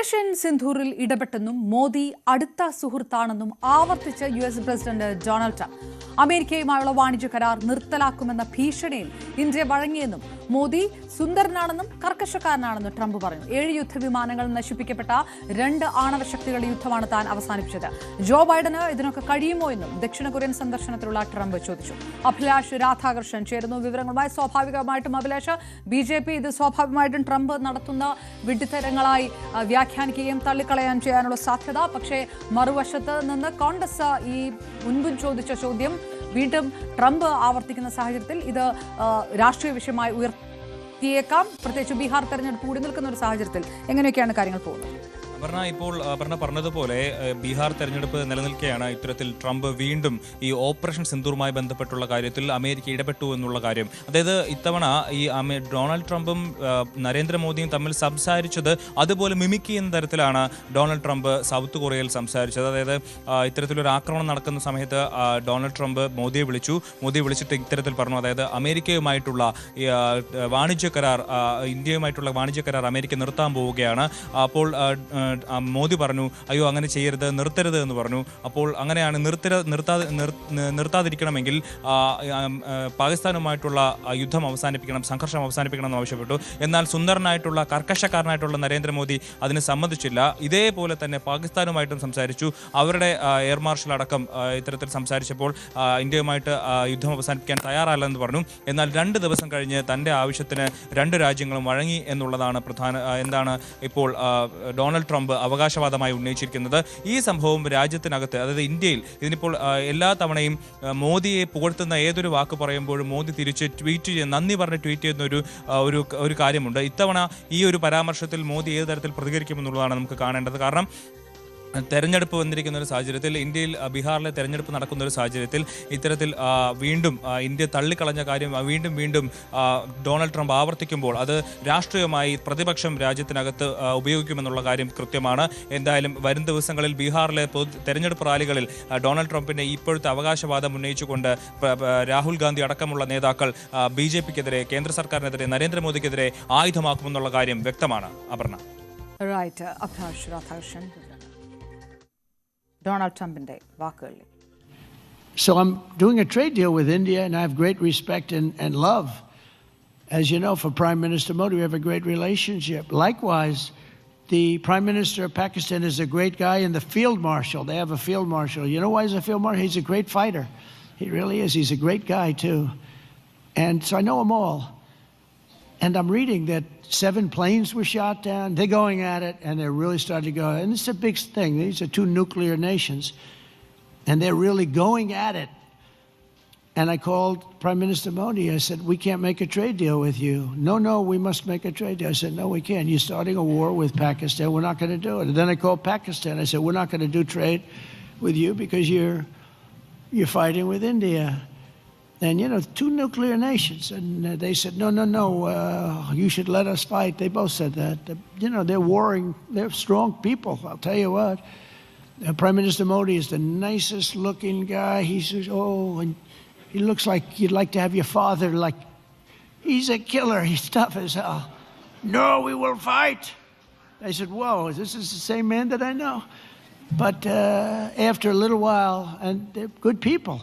Operation സിന്ധൂറിൽ ഇടപെട്ടെന്നും Modi അടുത്ത സുഹൃത്താണെന്നും ആവർത്തിച്ച് US president Donald Trump അമേരിക്കയുമായുള്ള വാണിജ്യ കരാർ നിർത്തലാക്കുമെന്ന ഭീഷണിയിൽ ഇന്ത്യ വഴങ്ങിയെന്നും മോദി സുന്ദരനാണെന്നും കർക്കശക്കാരനാണെന്നും ട്രംപ് പറഞ്ഞു. 7 യുദ്ധവിമാനങ്ങൾ നശിപ്പിക്കപ്പെട്ട 2 ആണവ ശക്തികളുടെ യുദ്ധമാണ് താൻ അവസാനിപ്പിച്ചത്. ജോ ബൈഡന് ഇതിനൊക്കെ കഴിയുമോ എന്നും ദക്ഷിണ കൊറിയൻ സന്ദർശനത്തിലുള്ള ട്രംപ് ചോദിച്ചു. അഭിലാഷ് രാധാകൃഷ്ണൻ ചേരുന്നു വിവരങ്ങളുമായി. സ്വാഭാവികമായിട്ടും അഭിലാഷ്, ബി.ജെ.പി. ഇത് സ്വാഭാവികമായിട്ടും ട്രംപ് നടത്തുന്ന വിഡ്ഢിത്തരങ്ങളായി വ്യാഖ്യാനിക്കുകയും തള്ളിക്കളയാൻ ചെയ്യാനുള്ള സാധ്യത. പക്ഷേ മറുവശത്ത് നിന്ന് കോൺഗ്രസ് ഈ മുൻപും ചോദിച്ച ചോദ്യം വീണ്ടും ട്രംപ് ആവർത്തിക്കുന്ന സാഹചര്യത്തിൽ ഇത് രാഷ്ട്രീയ വിഷയമായി ഉയർത്തിയേക്കാം. പ്രത്യേകിച്ച് ബീഹാർ തെരഞ്ഞെടുപ്പ് കൂടി നിൽക്കുന്ന ഒരു സാഹചര്യത്തിൽ എങ്ങനെയൊക്കെയാണ് കാര്യങ്ങൾ പോകുന്നത്? ഇപ്പോൾ പറഞ്ഞതുപോലെ ബീഹാർ തെരഞ്ഞെടുപ്പ് നിലനിൽക്കെയാണ് ഇത്തരത്തിൽ ട്രംപ് വീണ്ടും ഈ ഓപ്പറേഷൻ സിന്ധൂറുമായി ബന്ധപ്പെട്ടുള്ള കാര്യത്തിൽ അമേരിക്ക ഇടപെട്ടു എന്നുള്ള കാര്യം. അതായത് ഇത്തവണ ഈ ഡൊണാൾഡ് ട്രംപും നരേന്ദ്രമോദിയും തമ്മിൽ സംസാരിച്ചത് അതുപോലെ മിമിക് ചെയ്യുന്ന തരത്തിലാണ് ഡൊണാൾഡ് ട്രംപ് സൗത്ത് കൊറിയയിൽ സംസാരിച്ചത്. അതായത് ഇത്തരത്തിലൊരു ആക്രമണം നടക്കുന്ന സമയത്ത് ഡൊണാൾഡ് ട്രംപ് മോദിയെ വിളിച്ചിട്ട് ഇത്തരത്തിൽ പറഞ്ഞു. അതായത് അമേരിക്കയുമായിട്ടുള്ള വാണിജ്യ കരാർ, ഇന്ത്യയുമായിട്ടുള്ള വാണിജ്യ കരാർ അമേരിക്ക നിർത്താൻ പോവുകയാണ്. അപ്പോൾ മോദി പറഞ്ഞു, അയ്യോ അങ്ങനെ ചെയ്യരുത്, നിർത്തരുത് എന്ന് പറഞ്ഞു. അപ്പോൾ അങ്ങനെയാണ് നിർത്താതിരിക്കണമെങ്കിൽ പാകിസ്ഥാനുമായിട്ടുള്ള യുദ്ധം അവസാനിപ്പിക്കണം, സംഘർഷം അവസാനിപ്പിക്കണം എന്ന് ആവശ്യപ്പെട്ടു. എന്നാൽ സുന്ദരനായിട്ടുള്ള കർക്കശക്കാരനായിട്ടുള്ള നരേന്ദ്രമോദി അതിന് സമ്മതിച്ചില്ല. ഇതേപോലെ തന്നെ പാകിസ്ഥാനുമായിട്ടും സംസാരിച്ചു. അവരുടെ എയർ മാർഷൽ അടക്കം ഇത്തരത്തിൽ സംസാരിച്ചപ്പോൾ ഇന്ത്യയുമായിട്ട് യുദ്ധം അവസാനിപ്പിക്കാൻ തയ്യാറല്ലെന്ന് പറഞ്ഞു. എന്നാൽ 2 ദിവസം കഴിഞ്ഞ് തൻ്റെ ആവശ്യത്തിന് 2 രാജ്യങ്ങളും വഴങ്ങി എന്നുള്ളതാണ് എന്താണ് ഇപ്പോൾ ഡൊണാൾഡ് ട്രംപ് അവകാശവാദമായി ഉന്നയിച്ചിരിക്കുന്നത്. ഈ സംഭവം രാജ്യത്തിനകത്ത്, അതായത് ഇന്ത്യയിൽ ഇതിനിപ്പോൾ എല്ലാ തവണയും മോദിയെ പുകഴ്ത്തുന്ന ഏതൊരു വാക്ക് പറയുമ്പോഴും മോദി തിരിച്ച് നന്ദി പറഞ്ഞ് ട്വീറ്റ് ചെയ്യുന്ന ഒരു കാര്യമുണ്ട്. ഇത്തവണ ഈ ഒരു പരാമർശത്തിൽ മോദി ഏത് തരത്തിൽ പ്രതികരിക്കുമെന്നുള്ളതാണ് നമുക്ക് കാണേണ്ടത്. കാരണം തെരഞ്ഞെടുപ്പ് വന്നിരിക്കുന്ന ഒരു സാഹചര്യത്തിൽ, ഇന്ത്യയിൽ ബീഹാറിലെ തെരഞ്ഞെടുപ്പ് നടക്കുന്ന ഒരു സാഹചര്യത്തിൽ ഇത്തരത്തിൽ വീണ്ടും ഇന്ത്യ തള്ളിക്കളഞ്ഞ കാര്യം വീണ്ടും ഡൊണാൾഡ് ട്രംപ് ആവർത്തിക്കുമ്പോൾ അത് രാഷ്ട്രീയമായി പ്രതിപക്ഷം രാജ്യത്തിനകത്ത് ഉപയോഗിക്കുമെന്നുള്ള കാര്യം കൃത്യമാണ്. എന്തായാലും വരും ദിവസങ്ങളിൽ ബീഹാറിലെ തെരഞ്ഞെടുപ്പ് റാലികളിൽ ഡൊണാൾഡ് ട്രംപിൻ്റെ ഇപ്പോഴത്തെ അവകാശവാദം ഉന്നയിച്ചുകൊണ്ട് രാഹുൽ ഗാന്ധി അടക്കമുള്ള നേതാക്കൾ ബി.ജെ.പിക്കെതിരെ, കേന്ദ്ര സർക്കാരിനെതിരെ, നരേന്ദ്രമോദിക്കെതിരെ ആയുധമാക്കുമെന്നുള്ള കാര്യം വ്യക്തമാണ്. Aparna. Donald Trump in day, വാക്കുകളിൽ. So I'm doing a trade deal with India, and I have great respect and love. As you know, for Prime Minister Modi, we have a great relationship. Likewise, the Prime Minister of Pakistan is a great guy, and the Field Marshal, they have a Field Marshal. You know why he's a Field Marshal? He's a great fighter. He really is. He's a great guy, too. And so I know them all. And I'm reading that 7 planes were shot down. They're going at it, and they're really starting to go. And it's a big thing. These are 2 nuclear nations, and they're really going at it. And I called Prime Minister Modi. I said, we can't make a trade deal with you. No, we must make a trade deal. I said, no, we can't. You're starting a war with Pakistan. We're not going to do it. And then I called Pakistan. I said, we're not going to do trade with you because you're fighting with India. And, 2 nuclear nations. And they said, no, you should let us fight. They both said that. They're warring. They're strong people, I'll tell you what. Prime Minister Modi is the nicest looking guy. He says, and he looks like you'd like to have your father, like, he's a killer. He's tough as hell. No, we will fight. I said, whoa, this is the same man that I know. But after a little while, and they're good people,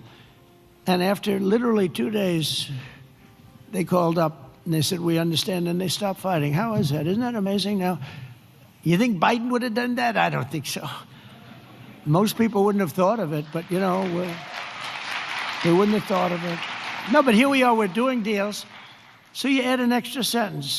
and after literally 2 days, they called up and they said, we understand, and they stopped fighting. How is that? Isn't that amazing? Now, you think Biden would have done that? I don't think so. Most people wouldn't have thought of it, but, they wouldn't have thought of it. No, but here we are, we're doing deals. So you add an extra sentence.